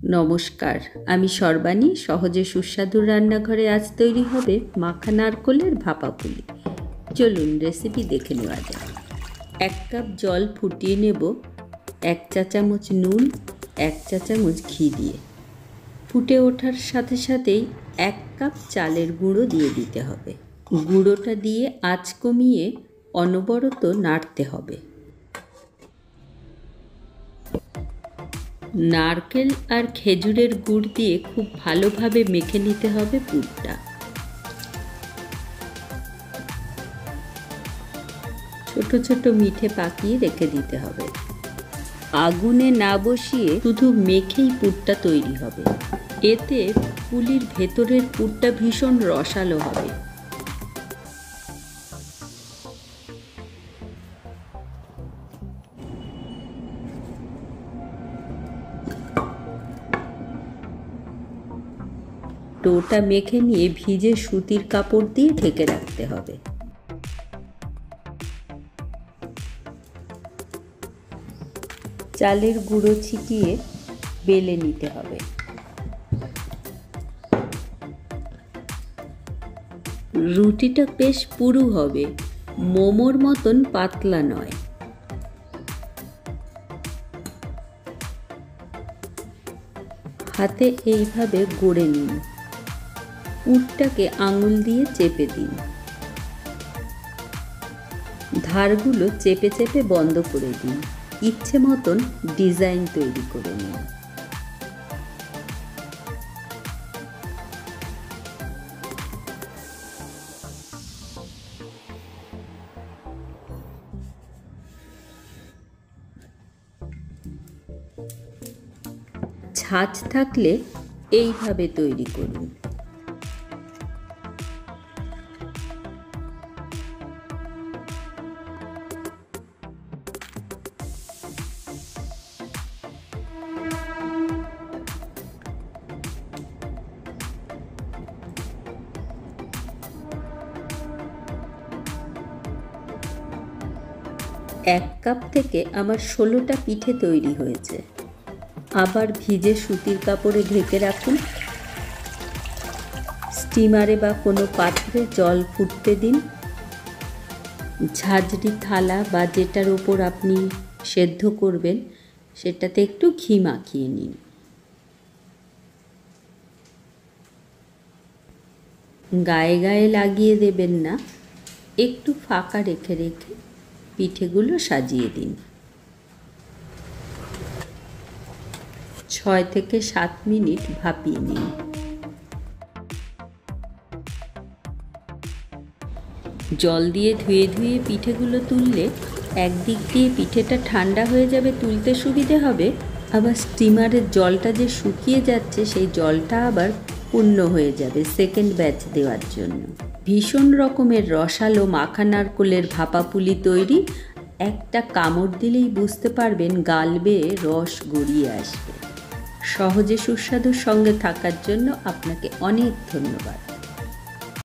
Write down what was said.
নমস্কার, আমি সর্বাণী। সহজে সুস্বাদু রান্নাঘরে আজ তৈরি হবে মাখা নারকোলের ভাপা পুলি। চলুন রেসিপি দেখে নেওয়া যাক। 1 কাপ জল ফুটিয়ে নেব 1 চা চামচ নুন 1 চা চামচ ঘি দিয়ে। ফুটে ওঠার সাথে সাথেই 1 কাপ চালের গুঁড়ো দিয়ে দিতে হবে। গুঁড়োটা দিয়ে আঁচ কমিয়ে অনবরত নাড়তে হবে। নারকেল আর খেজুরের গুড় দিয়ে খুব ভালোভাবে মেখে নিতে হবে পুরটা। ছোট ছোট মিঠে পাকিয়ে রেখে দিতে হবে। আগুনে না বসিয়ে শুধু মেখেই পুরটা তৈরি হবে। এতে পুলির ভেতরের পুরটা ভীষণ রসালো হবে। ডোটা মেখে নিয়ে ভিজে সুতির কাপড় দিয়ে ঢেকে রাখতে হবে। চালের গুঁড়ো ছিটিয়ে বেলে নিতে হবে। রুটিটা বেশ পুরু হবে, মোমোর মতন পাতলা নয়। হাতে এইভাবে গড়ে নিন। পুরটাকে আঙুল দিয়ে চেপে দিন। ধারগুলো চেপে চেপে বন্ধ করে দিন। ইচ্ছে মতন ডিজাইন তৈরি করে নিন। ছাঁচ থাকলে এইভাবে তৈরি করুন। এক কাপ থেকে আমার 16টা পিঠে তৈরি হয়েছে। আবার ভিজে সুতির কাপড়ে ঢেকে রাখুন। স্টিমারে বা কোনো পাত্রে জল ফুটতে দিন। ঝাঁঝরি থালা বা যেটার ওপর আপনি সেদ্ধ করবেন সেটাতে একটু ঘি মাখিয়ে নিন। গায়ে গায়ে লাগিয়ে দেবেন না, একটু ফাঁকা রেখে রেখে পিঠেগুলো সাজিয়ে দিন। 6 থেকে 7 মিনিট ভাপিয়ে নিন। জল দিয়ে ধুয়ে ধুয়ে পিঠেগুলো তুললে একদিক দিয়ে পিঠেটা ঠান্ডা হয়ে যাবে, তুলতে সুবিধে হবে। আবার স্টিমারের জলটা যে শুকিয়ে যাচ্ছে সেই জলটা আবার পূর্ণ হয়ে যাবে সেকেন্ড ব্যাচ দেওয়ার জন্য। ভীষণ রকমের রসালো মাখা নারকোলের ভাপা পুলি তৈরি। একটা কামড় দিলেই বুঝতে পারবেন গাল বেয়ে রস গড়িয়ে আসবে। সহজে সুস্বাদুর সঙ্গে থাকার জন্য আপনাকে অনেক ধন্যবাদ।